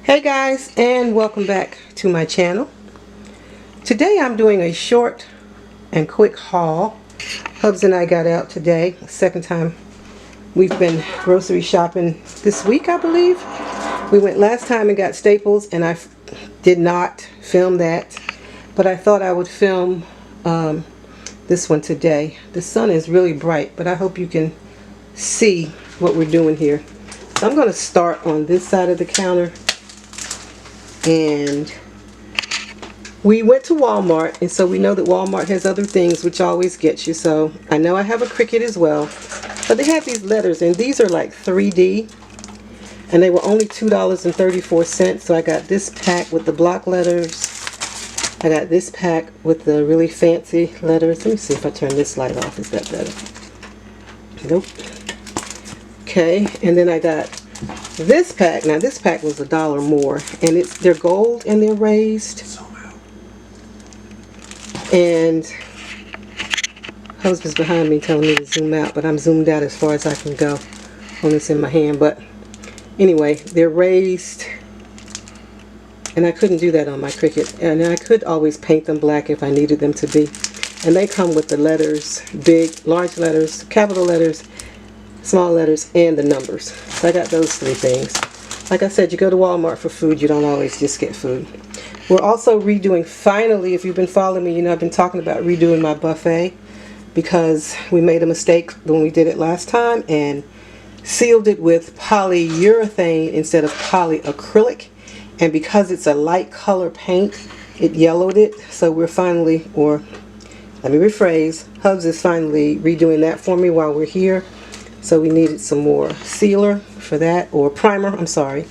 Hey guys, and welcome back to my channel. Today I'm doing a short and quick haul. Hubs and I got out today, second time we've been grocery shopping this week, I believe. We went last time and got Staples, and I did not film that, but I thought I would film this one today. The sun is really bright, but I hope you can see what we're doing here. So I'm going to start on this side of the counter. And we went to Walmart, and so we know that Walmart has other things which always gets you. So I know I have a Cricut as well, but they have these letters, and these are like 3D, and they were only $2.34. So I got this pack with the block letters. I got this pack with the really fancy letters. Let me see if I turn this light off. Is that better? Nope. Okay, and then I got this pack. Now this pack was $1 more, and they're gold and they're raised. And husband's behind me telling me to zoom out, but I'm zoomed out as far as I can go on this in my hand. But anyway, they're raised, and I couldn't do that on my Cricut. And I could always paint them black if I needed them to be. And they come with the letters, big, large letters, capital letters, small letters, and the numbers. So I got those three things. Like I said, you go to Walmart for food, you don't always just get food. We're also redoing, finally, if you've been following me, you know I've been talking about redoing my buffet, because we made a mistake when we did it last time and sealed it with polyurethane instead of polyacrylic, and because it's a light color paint, it yellowed it. So we're finally, or let me rephrase, Hubs is finally redoing that for me while we're here. So we needed some more sealer for that, or primer, I'm sorry.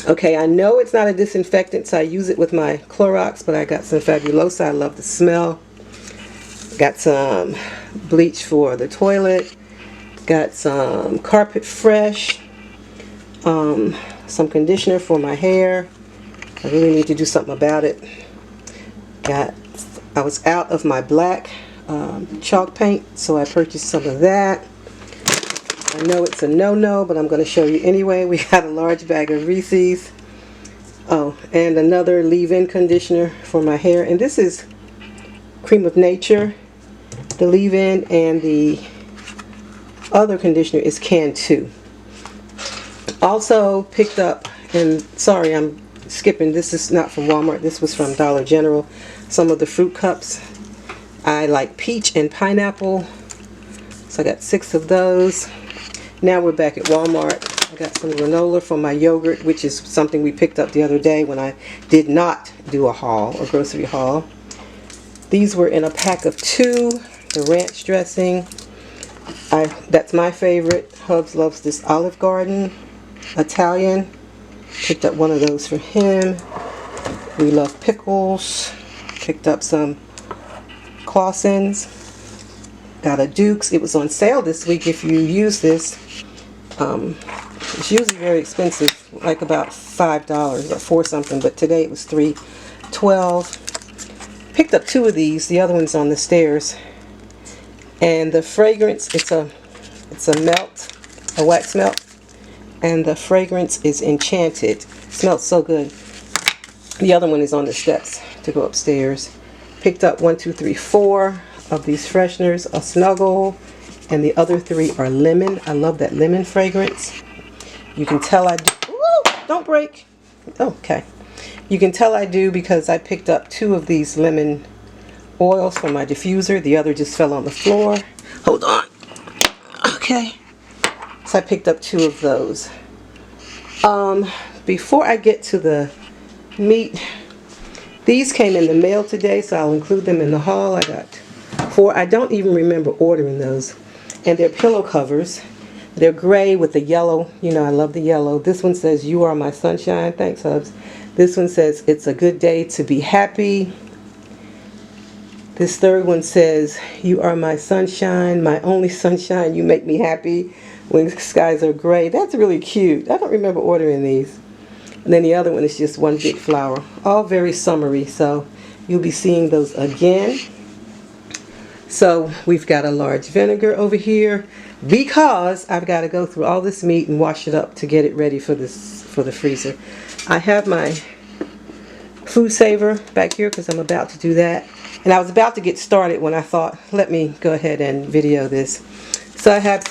Okay, I know it's not a disinfectant, so I use it with my Clorox, but I got some Fabulosa. I love the smell. Got some bleach for the toilet. Got some Carpet Fresh. Some conditioner for my hair. I really need to do something about it. I was out of my black chalk paint, so I purchased some of that. I know it's a no-no, but I'm going to show you anyway. We got a large bag of Reese's. Oh, and another leave-in conditioner for my hair. And this is Cream of Nature, the leave-in, and the other conditioner is Can 2. Also picked up, and sorry I'm skipping, this is not from Walmart, this was from Dollar General, some of the fruit cups. I like peach and pineapple, so I got 6 of those. Now we're back at Walmart. I got some granola for my yogurt, which is something we picked up the other day when I did not do a haul, a grocery haul. These were in a pack of 2. The ranch dressing, that's my favorite. Hubs loves this Olive Garden Italian. Picked up one of those for him. We love pickles. Picked up some Clausens. Got a Duke's. It was on sale this week if you use this. It's usually very expensive, like about $5 or 4 something, but today it was $3.12. Picked up 2 of these. The other one's on the stairs. And the fragrance, it's a melt, a wax melt, and the fragrance is Enchanted. It smells so good. The other one is on the steps to go upstairs. Picked up 1, 2, 3, 4 of these fresheners, a Snuggle, and the other 3 are lemon. I love that lemon fragrance. You can tell I do. Ooh, don't break. Okay. You can tell I do because I picked up 2 of these lemon oils for my diffuser. The other just fell on the floor. Hold on. Okay. So I picked up 2 of those. Before I get to the meat, these came in the mail today, so I'll include them in the haul. I got 4. I don't even remember ordering those. And they're pillow covers. They're gray with the yellow. You know, I love the yellow. This one says, "You are my sunshine." Thanks, Hubs. This one says, "It's a good day to be happy." This third one says, "You are my sunshine, my only sunshine. You make me happy when skies are gray." That's really cute. I don't remember ordering these. And then the other one is just one big flower. All very summery, so you'll be seeing those again. So we've got a large vinegar over here. because I've got to go through all this meat and wash it up to get it ready for the freezer. I have my food saver back here because I'm about to do that. And I was about to get started when I thought, let me go ahead and video this. So I have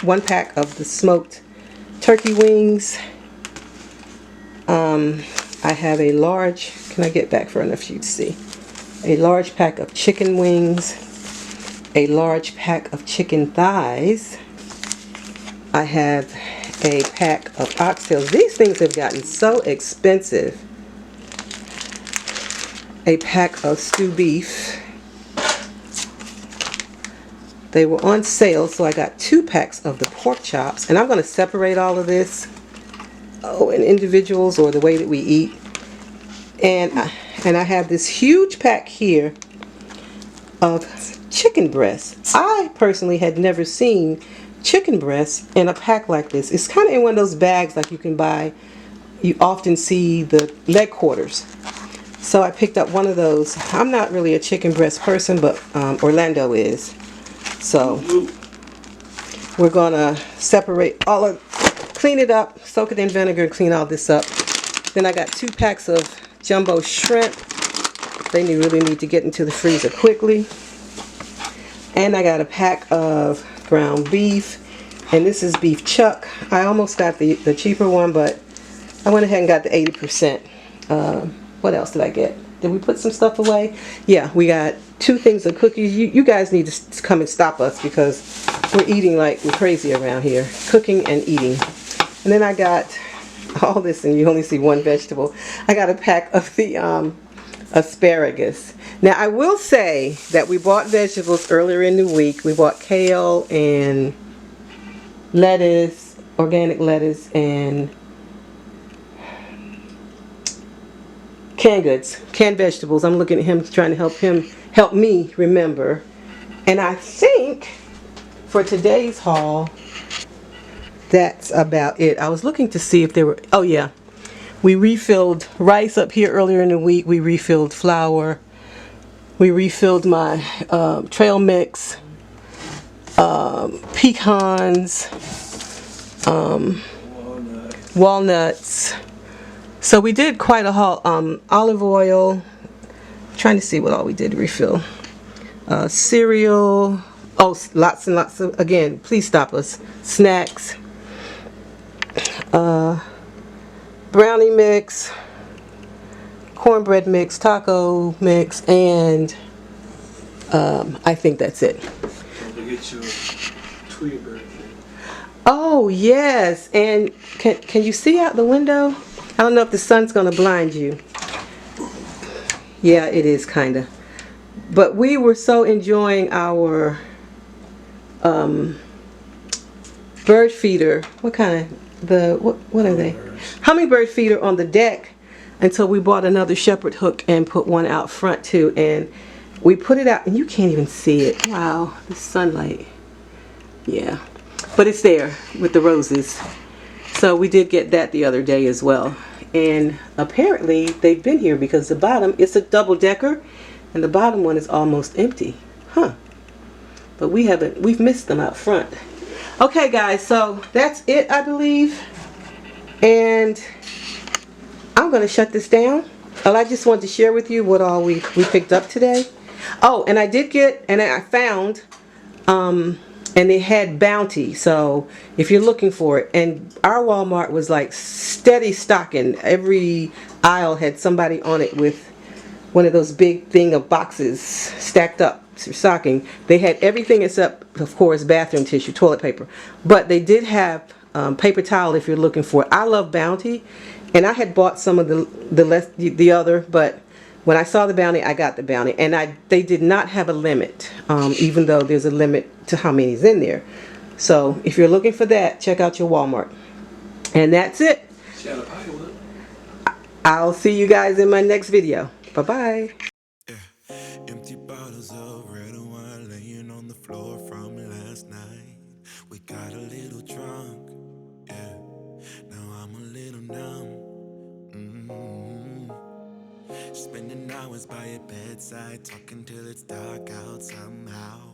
one pack of the smoked turkey wings. I have a large, can I get back far enough for you to see? A large pack of chicken wings, a large pack of chicken thighs. I have a pack of oxtails. These things have gotten so expensive. A pack of stew beef. They were on sale, so I got 2 packs of the pork chops. And I'm going to separate all of this in individuals or the way that we eat. And I have this huge pack here of chicken breasts. I personally had never seen chicken breasts in a pack like this. It's kind of in one of those bags like you can buy. You often see the leg quarters. So I picked up one of those. I'm not really a chicken breast person, but Orlando is. So we're gonna separate clean it up, soak it in vinegar, and clean all this up. Then I got 2 packs of jumbo shrimp. They really need to get into the freezer quickly. And I got a pack of ground beef, and this is beef chuck. I almost got the cheaper one, but I went ahead and got the 80%. What else did I get? Did we put some stuff away? Yeah, we got 2 things of cookies. You guys need to come and stop us because we're eating like we're crazy around here. Cooking and eating. And then I got all this, and you only see one vegetable. I got a pack of the asparagus. Now I will say that we bought vegetables earlier in the week. We bought kale and lettuce, organic lettuce, and canned goods, canned vegetables. I'm looking at him, trying to help me remember. And I think for today's haul, that's about it. I was looking to see if there were, oh yeah, we refilled rice up here earlier in the week. We refilled flour. We refilled my trail mix, pecans, walnuts. So we did quite a haul. Olive oil. Trying to see what all we did refill. Cereal. Oh, lots and lots of, again, please stop us. Snacks. Brownie mix. Cornbread mix. Taco mix. And I think that's it. Don't get your Tweety bird. Oh, yes. And can you see out the window? I don't know if the sun's going to blind you. Yeah, it is kind of. But we were so enjoying our bird feeder. What kind of, what are they? Hummingbird feeder on the deck until we bought another shepherd hook and put one out front too. And we put it out and you can't even see it. Wow, the sunlight. Yeah. But it's there with the roses. So we did get that the other day as well. And apparently they've been here because the bottom, it's a double decker and the bottom one is almost empty. Huh. But we've missed them out front. Okay guys, so that's it I believe. And I'm going to shut this down. Well, I just wanted to share with you what all we picked up today. Oh, and I did get, and I found, and they had Bounty, so if you're looking for it, and our Walmart was like steady stocking. Every aisle had somebody on it with one of those big thing of boxes stacked up for stocking. They had everything except, of course, bathroom tissue, toilet paper, but they did have paper towel if you're looking for it. I love Bounty, and I had bought some of the other, but when I saw the Bounty, I got the Bounty, and they did not have a limit, even though there's a limit to how many's in there. So if you're looking for that, check out your Walmart. And that's it. I'll see you guys in my next video. Bye-bye. Yeah. Empty bottles of red wine laying on the floor from last night. We got a little drunk, yeah. Now I'm a little numb. Spending hours by your bedside, talking till it's dark out somehow.